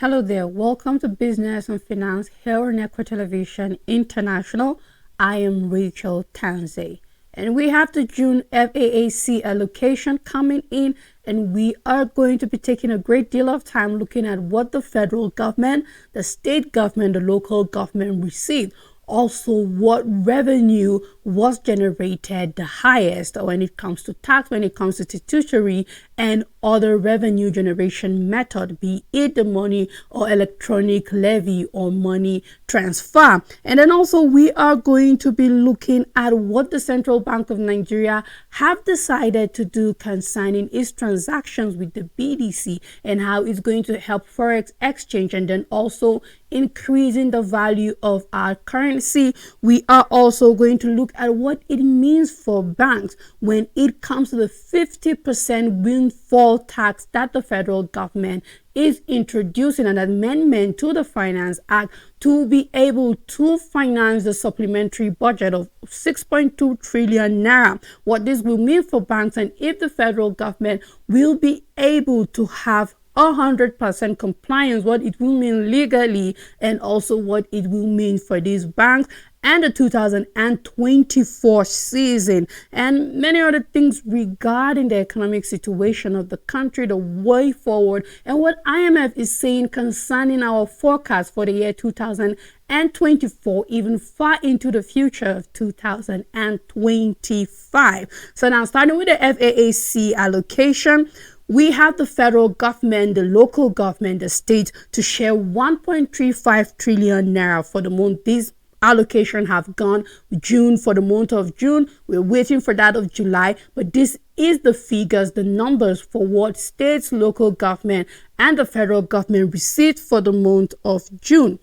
Hello there, welcome to Business and Finance here on Echo Television International. I am Rachel Tanze, and we have the June FAAC allocation coming in, and we are going to be taking a great deal of time looking at what the federal government, the state government, the local government received. Also, what revenue was generated the highest when it comes to tax, when it comes to statutory and other revenue generation method, be it the money or electronic levy or money transfer. And then also we are going to be looking at what the Central Bank of Nigeria have decided to do concerning its transactions with the BDC and how it's going to help forex exchange and then also increasing the value of our currency. We are also going to look at what it means for banks when it comes to the 50% windfall tax that the federal government is introducing an amendment to the Finance Act to be able to finance the supplementary budget of 6.2 trillion naira. What this will mean for banks, and if the federal government will be able to have 100% compliance, what it will mean legally, and also what it will mean for these banks and the 2024 season, and many other things regarding the economic situation of the country, the way forward, and what IMF is saying concerning our forecast for the year 2024, even far into the future of 2025. So now, starting with the FAAC allocation, we have the federal government, the local government, the state to share 1.35 trillion naira for the month. These allocation have gone June for the month of June. We're waiting for that of July, but this is the figures, the numbers for what states, local government, and the federal government received for the month of June.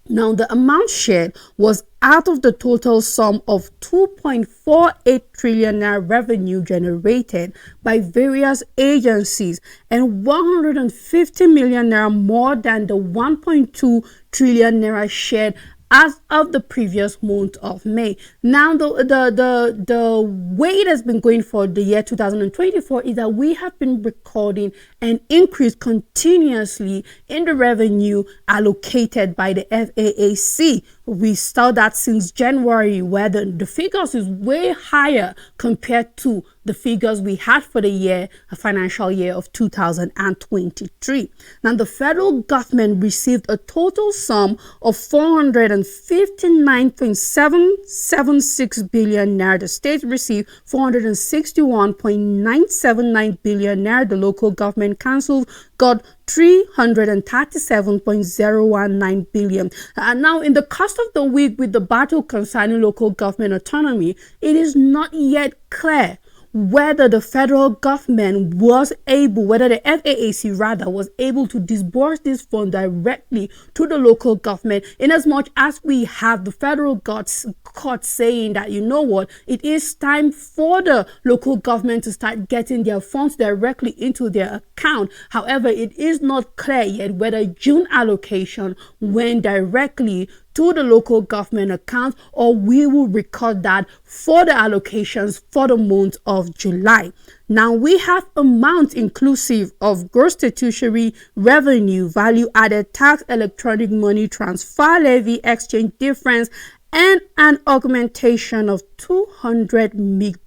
Now, the amount shared was out of the total sum of 2.48 trillion naira revenue generated by various agencies and 150 million naira more than the 1.2 trillion naira shared as of the previous month of May. Now, the way it has been going for the year 2024 is that we have been recording an increase continuously in the revenue allocated by the FAAC. We saw that since January, where the figures is way higher compared to the figures we had for the year, a financial year of 2023. Now, the federal government received a total sum of 459.776 billion naira. The state received 461.979 billion naira. The local government council got 337.019 billion. And now, in the course of the week, with the battle concerning local government autonomy, it is not yet clear whether the federal government was able, whether the FAAC rather was able to disburse this fund directly to the local government, in as much as we have the federal court saying that, you know what, it is time for the local government to start getting their funds directly into their account. However, it is not clear yet whether June allocation went directly to the local government account, or we will record that for the allocations for the month of July. Now, we have amounts inclusive of gross statutory revenue, value-added tax, electronic money transfer, levy, exchange difference, and an augmentation of 200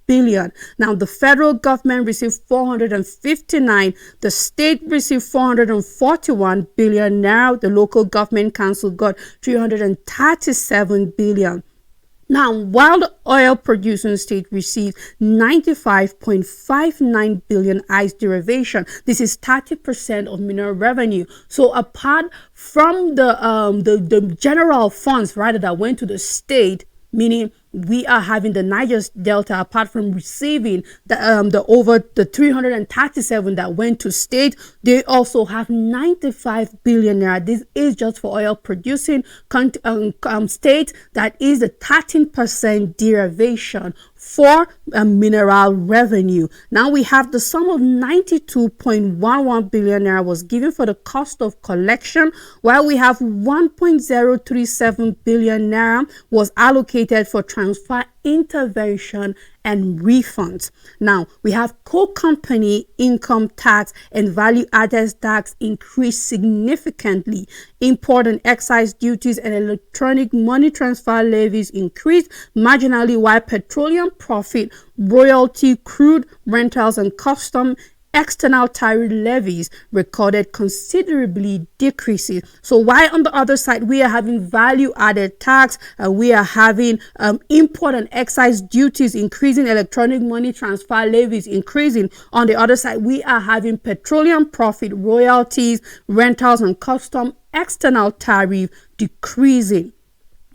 billion. Now, the federal government received 459, the state received 441 billion. Now, the local government council got 337 billion. Now, while the oil producing state received 95.59 billion ICE derivation, this is 30% of mineral revenue. So apart from the general funds rather that went to the state, meaning we are having the Niger Delta, apart from receiving the over the 337 that went to state, they also have 95 billion naira. This is just for oil producing state. That is the 13% derivation for mineral revenue. Now we have the sum of 92.11 billion naira was given for the cost of collection, while we have 1.037 billion naira was allocated for transfer intervention and refunds. Now, we have core company income tax and value added tax increased significantly. Import and excise duties and electronic money transfer levies increased marginally, while petroleum profit, royalty, crude, rentals, and custom external tariff levies recorded considerably decreases. So while on the other side we are having value added tax, we are having import and excise duties increasing, electronic money transfer levies increasing, on the other side we are having petroleum profit, royalties, rentals, and custom external tariff decreasing.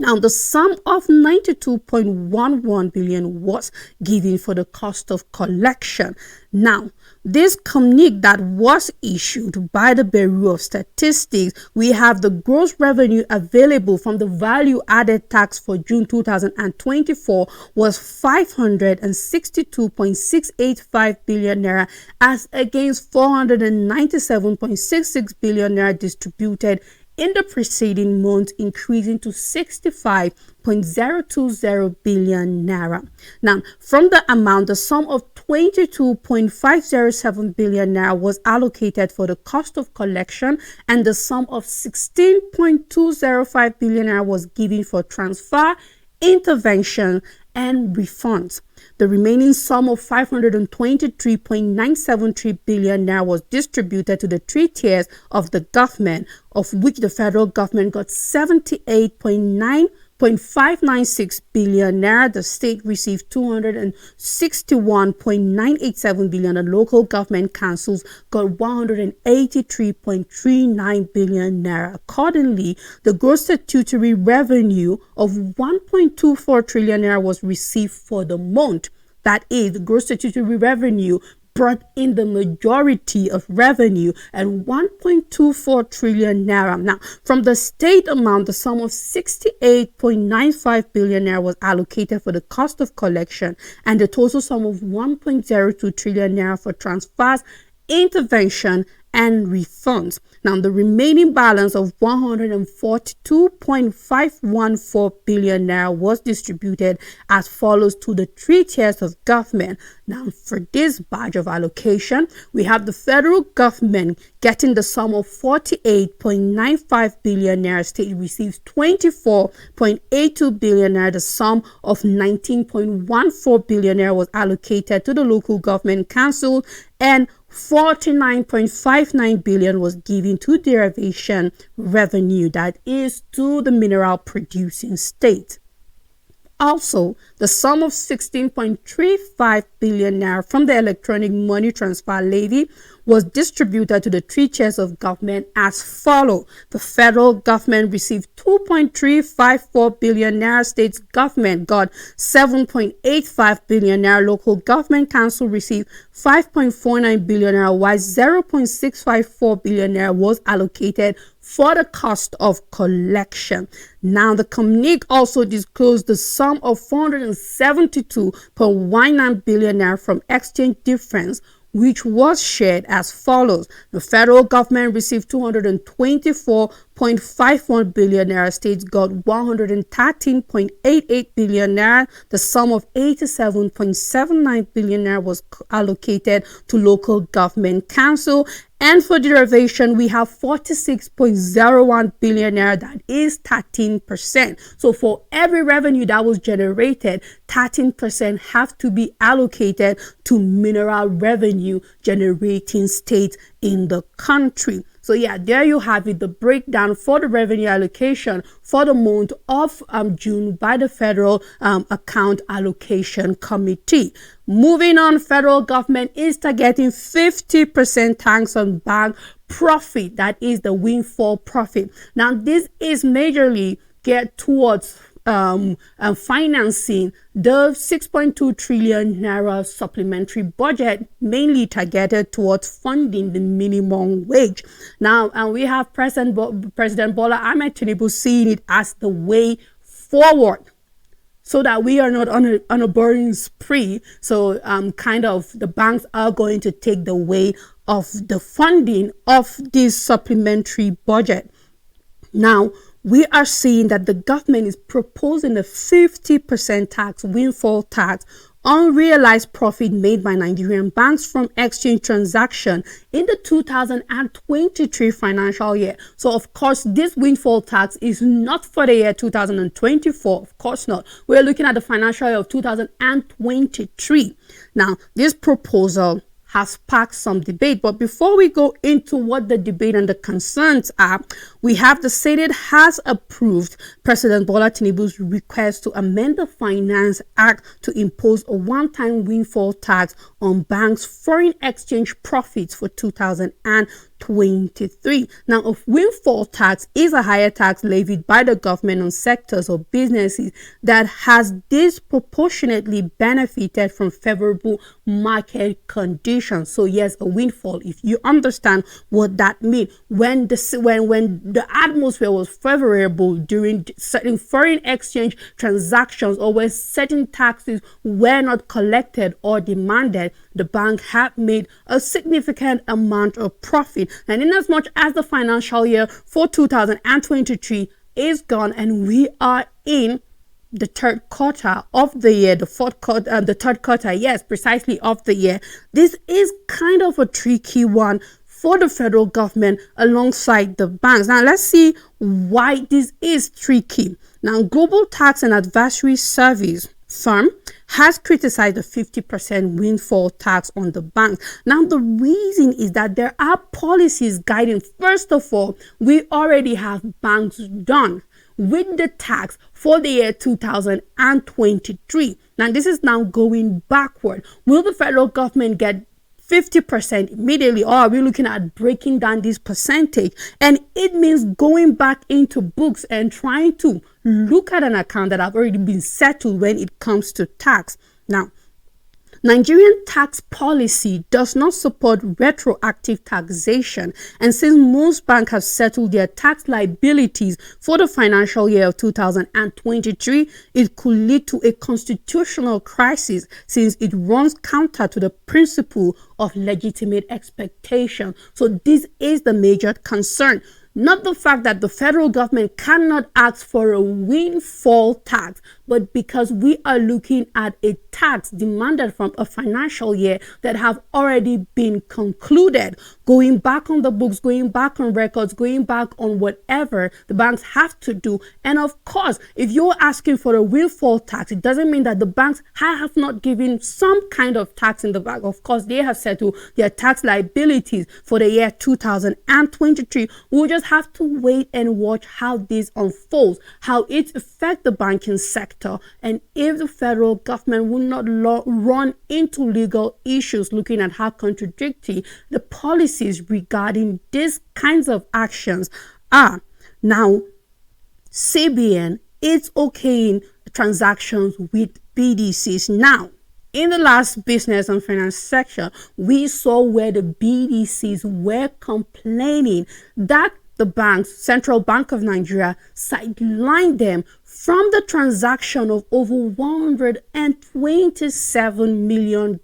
Now, the sum of 92.11 billion was given for the cost of collection. Now, this communique that was issued by the Bureau of Statistics, we have the gross revenue available from the value added tax for June 2024 was 562.685 billion naira as against 497.66 billion naira distributed in the preceding month, increasing to 65.020 billion naira. Now, from the amount, the sum of 22.507 billion naira was allocated for the cost of collection, and the sum of 16.205 billion naira was given for transfer, intervention, and refunds. The remaining sum of 523.973 billion naira was distributed to the three tiers of the government, of which the federal government got 78.596 billion naira, the state received 261.987 billion, and local government councils got 183.39 billion naira. Accordingly, the gross statutory revenue of 1.24 trillion naira was received for the month. That is, the gross statutory revenue brought in the majority of revenue at 1.24 trillion naira. Now, from the state amount, the sum of 68.95 billion naira was allocated for the cost of collection, and the total sum of 1.02 trillion naira for transfers, intervention, and refunds. Now, the remaining balance of 142.514 billion naira was distributed as follows to the three tiers of government. Now, for this batch of allocation, we have the federal government getting the sum of 48.95 billion naira. State receives 24.82 billion naira. The sum of 19.14 billion naira was allocated to the local government council, and 49.59 billion was given to derivation revenue, that is to the mineral producing state. Also, the sum of 16.35 billion naira from the electronic money transfer levy was distributed to the three tiers of government as follows. The federal government received 2.354 billion naira, state government got 7.85 billion naira, local government council received 5.49 billion naira, while 0.654 billion naira was allocated for the cost of collection. Now, the communique also disclosed the sum of 472.19 billion naira from exchange difference, which was shared as follows. The federal government received 224.51 billion naira, states got 113.88 billion naira. The sum of 87.79 billion naira was allocated to local government council. And for derivation, we have 46.01 billion naira, that is 13%. So for every revenue that was generated, 13% have to be allocated to mineral revenue generating states in the country. So yeah, there you have it, the breakdown for the revenue allocation for the month of June by the Federal Account Allocation Committee. Moving on, federal government is targeting 50% tax on bank profit, that is the windfall profit. Now, this is majorly geared towards financing the 6.2 trillion naira supplementary budget, mainly targeted towards funding the minimum wage. Now, and we have President Bola Ahmed Tinubu seeing it as the way forward, so that we are not on a borrowing spree. So kind of the banks are going to take the way of the funding of this supplementary budget. Now, we are seeing that the government is proposing a 50% tax, windfall tax, on realized profit made by Nigerian banks from exchange transaction in the 2023 financial year. So, of course, this windfall tax is not for the year 2024. Of course not. We're looking at the financial year of 2023. Now, this proposal has sparked some debate. But before we go into what the debate and the concerns are, we have the Senate has approved President Bola Tinubu's request to amend the Finance Act to impose a one-time windfall tax on banks' foreign exchange profits for 2023. Now, a windfall tax is a higher tax levied by the government on sectors or businesses that has disproportionately benefited from favorable market conditions. So yes, a windfall, if you understand what that means, when the atmosphere was favorable during certain foreign exchange transactions, or when certain taxes were not collected or demanded, the bank had made a significant amount of profit. And in as much as the financial year for 2023 is gone and we are in the third quarter of the year, the third quarter, yes, precisely, of the year, this is kind of a tricky one for the federal government alongside the banks. Now, let's see why this is tricky. Now, Global Tax and Advisory Service firm has criticized the 50% windfall tax on the banks. Now, the reason is that there are policies guiding. First of all, we already have banks done with the tax for the year 2023. Now, this is now going backward. Will the federal government get 50% immediately, or are we looking at breaking down this percentage? And it means going back into books and trying to look at an account that have already been settled when it comes to tax. Now, Nigerian tax policy does not support retroactive taxation, and since most banks have settled their tax liabilities for the financial year of 2023, it could lead to a constitutional crisis since it runs counter to the principle of legitimate expectation. So this is the major concern. Not the fact that the federal government cannot ask for a windfall tax, but because we are looking at a tax demanded from a financial year that have already been concluded, going back on the books, going back on records, going back on whatever the banks have to do. And of course, if you're asking for a windfall tax, it doesn't mean that the banks have not given some kind of tax in the back. Of course, they have settled their tax liabilities for the year 2023. We'll just have to wait and watch how this unfolds, how it affects the banking sector, and if the federal government will not run into legal issues looking at how contradictory the policies regarding these kinds of actions are. Now, CBN is okaying transactions with BDCs. Now, in the last business and finance section, we saw where the BDCs were complaining that the banks, Central Bank of Nigeria, sidelined them from the transaction of over $127 million,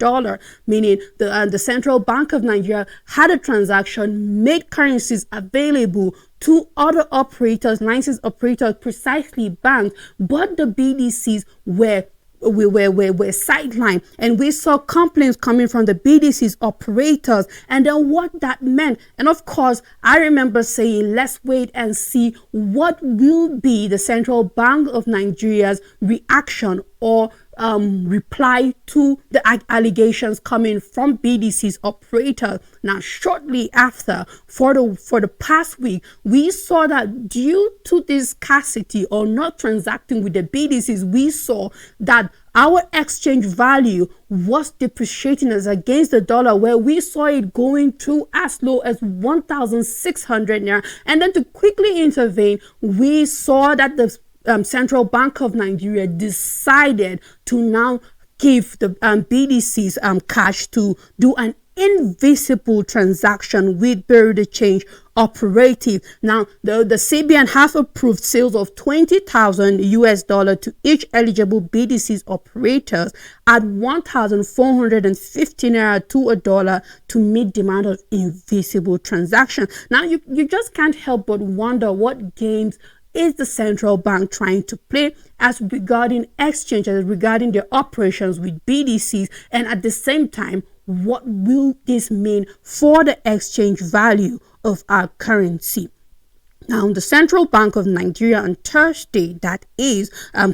meaning the Central Bank of Nigeria had a transaction, made currencies available to other operators, license operators, precisely banks, but the BDCs were sidelined, and we saw complaints coming from the BDC's operators, and then what that meant. And of course, I remember saying, let's wait and see what will be the Central Bank of Nigeria's reaction or reply to the allegations coming from BDC's operators. Now, shortly after, for the past week, we saw that due to this scarcity or not transacting with the BDCs, we saw that our exchange value was depreciating as against the dollar, where we saw it going to as low as 1,600 naira. And then to quickly intervene, we saw that the Central Bank of Nigeria decided to now give the BDCs cash to do an invisible transaction with Bureau de Change Operative. Now, the CBN has approved sales of $20,000 to each eligible BDC's operators at 1,450 naira to $1 to meet demand of invisible transaction. Now, you just can't help but wonder what games is the central bank trying to play as regarding exchange, as regarding their operations with BDCs, and at the same time, what will this mean for the exchange value of our currency? Now, the Central Bank of Nigeria on Thursday, that is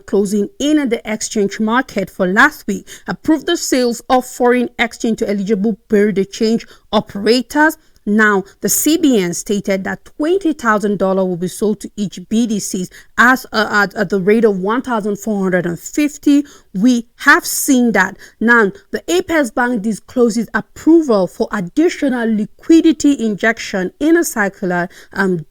closing in at the exchange market for last week, approved the sales of foreign exchange to eligible bearer de change operators. Now, the CBN stated that $20,000 will be sold to each BDCs at the rate of 1,450. We have seen that. Now, the Apex Bank discloses approval for additional liquidity injection in a circular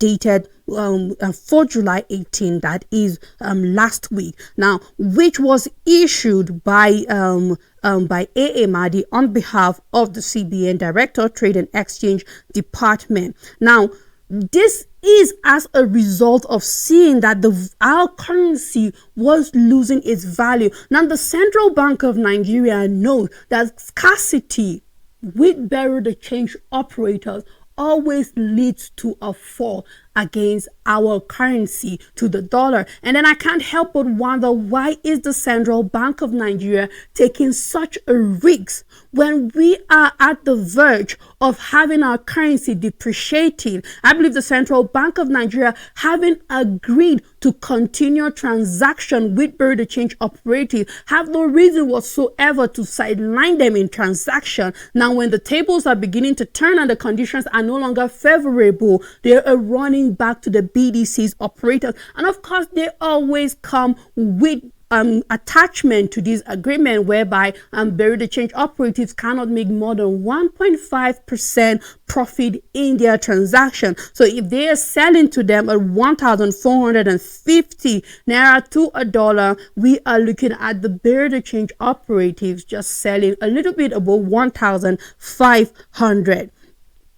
dated for July 18, that is last week. Now, which was issued by A.A. Mahdi on behalf of the CBN Director Trade and Exchange Department. Now, this is as a result of seeing that our currency was losing its value. Now, the Central Bank of Nigeria knows that scarcity with bearer de change operators always leads to a fall against our currency to the dollar. And then I can't help but wonder, why is the Central Bank of Nigeria taking such a risk when we are at the verge of having our currency depreciating? I believe the Central Bank of Nigeria, having agreed to continue transaction with bearer de change operatives, have no reason whatsoever to sideline them in transaction. Now, when the tables are beginning to turn and the conditions are no longer favorable, they are running back to the BDC's operators. And of course, they always come with attachment to this agreement whereby bearer de change operatives cannot make more than 1.5% profit in their transaction. So if they are selling to them at 1,450 naira to a dollar, we are looking at the bearer de change operatives just selling a little bit above 1,500.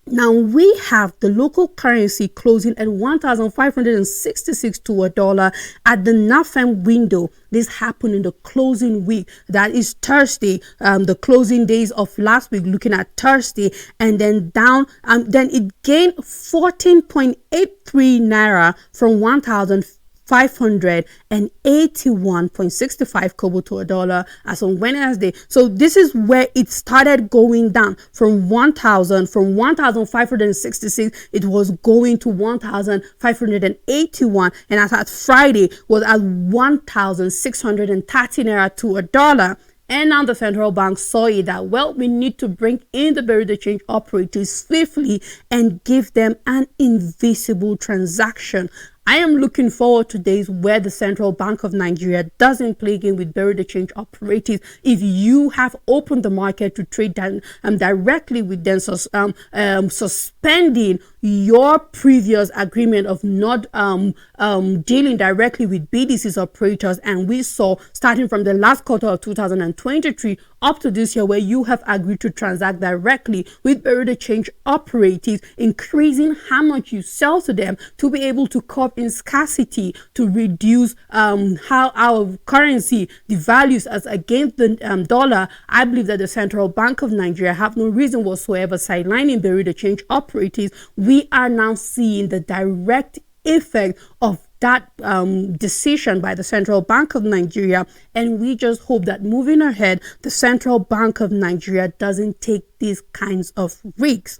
Now, we have the local currency closing at 1,566 to a dollar at the NAFEM window. This happened in the closing week, that is Thursday, the closing days of last week, looking at Thursday, and then down, then it gained 14.83 naira from 1,581.65 kobo to a dollar as on Wednesday. So this is where it started going down from 1,566. It was going to 1,581, and as at Friday was at 1,630 naira to a dollar. And now the central bank saw it that, well, we need to bring in the bearer de change operators swiftly and give them an invisible transaction. I am looking forward to days where the Central Bank of Nigeria doesn't play game with bearer de change operators. If you have opened the market to trade directly with them, suspending your previous agreement of not dealing directly with BDCs operators, and we saw starting from the last quarter of 2023 up to this year where you have agreed to transact directly with bearer de change operators, increasing how much you sell to them to be able to cope in scarcity, to reduce how our currency devalues as against the dollar. I believe that the Central Bank of Nigeria have no reason whatsoever sidelining bearer de change operators. We are now seeing the direct effect of that decision by the Central Bank of Nigeria, and we just hope that moving ahead, the Central Bank of Nigeria doesn't take these kinds of risks.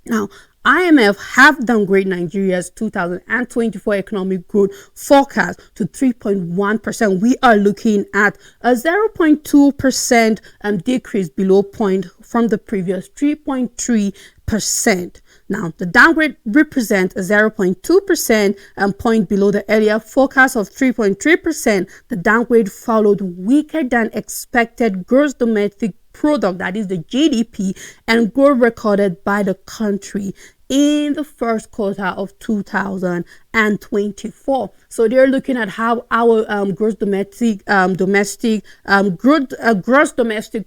Now, IMF have downgraded Nigeria's 2024 economic growth forecast to 3.1%. We are looking at a 0.2% decrease below point from the previous 3.3%. Now, the downgrade represents a 0.2% point below the earlier forecast of 3.3%. The downgrade followed weaker than expected gross domestic product, that is the GDP, and growth recorded by the country in the first quarter of 2024. So they're looking at how our gross domestic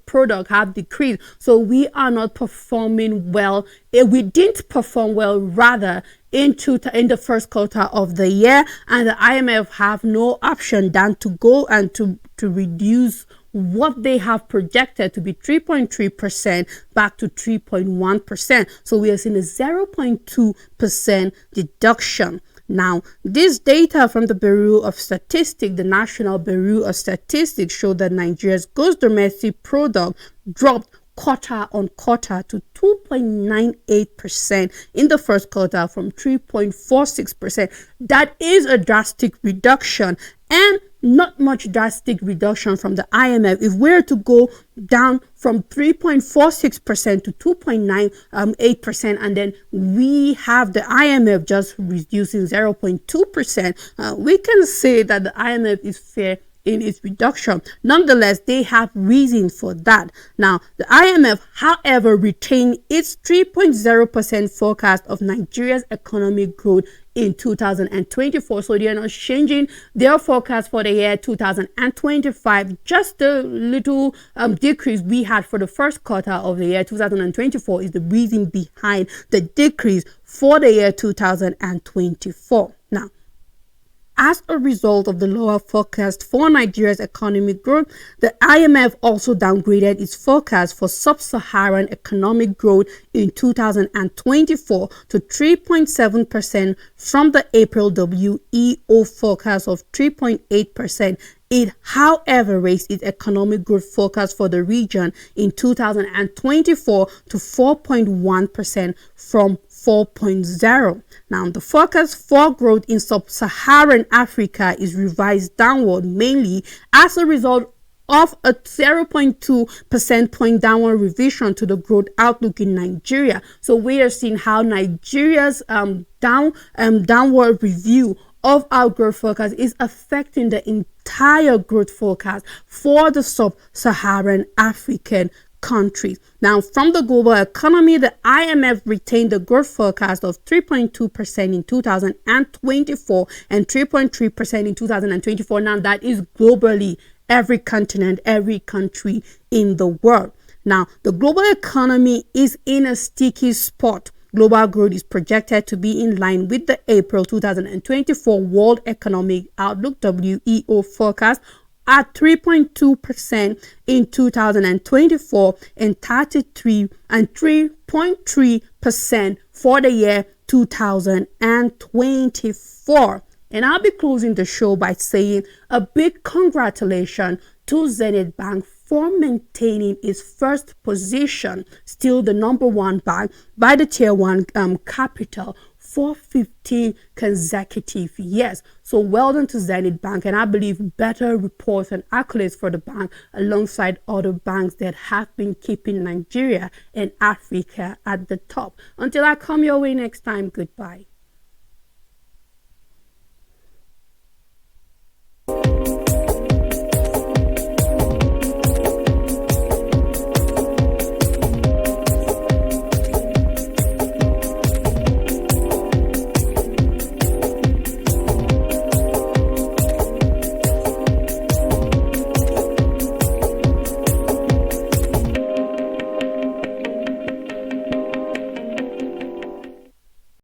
product have decreased. So we are not performing well. We didn't perform well, rather, in the first quarter of the year, and the IMF have no option than to go and to reduce what they have projected to be 3.3% back to 3.1%. So we are seeing a 0.2% deduction. Now, this data from the Bureau of Statistics, the National Bureau of Statistics, showed that Nigeria's gross domestic product dropped quarter on quarter to 2.98% in the first quarter from 3.46%. That is a drastic reduction, and not much drastic reduction from the IMF. If we're to go down from 3.46% to 2.98%, and then we have the IMF just reducing 0.2%, we can say that the IMF is fair in its reduction. Nonetheless, they have reason for that. Now, the IMF, however, retained its 3.0% forecast of Nigeria's economic growth in 2024. So they are not changing their forecast for the year 2025. Just a little decrease we had for the first quarter of the year 2024 is the reason behind the decrease for the year 2024. Now, as a result of the lower forecast for Nigeria's economic growth, the IMF also downgraded its forecast for sub-Saharan economic growth in 2024 to 3.7% from the April WEO forecast of 3.8%. It, however, raised its economic growth forecast for the region in 2024 to 4.1% from 4.0. Now, the forecast for growth in sub-Saharan Africa is revised downward mainly as a result of a 0.2 percentage point downward revision to the growth outlook in Nigeria. So we are seeing how Nigeria's downward review of our growth forecast is affecting the entire growth forecast for the sub-Saharan African countries. Now, from the global economy, the IMF retained the growth forecast of 3.2% in 2024 and 3.3% in 2024. Now, that is globally, every continent, every country in the world. Now, the global economy is in a sticky spot. Global growth is projected to be in line with the April 2024 World Economic Outlook WEO forecast at 3.2% in 2024 and 3.3% for the year 2024. And I'll be closing the show by saying a big congratulations to Zenith Bank for maintaining its first position, still the number one bank by the Tier 1 capital for 15 consecutive years. So well done to Zenith Bank, and I believe better reports and accolades for the bank alongside other banks that have been keeping Nigeria and Africa at the top. Until I come your way next time, goodbye.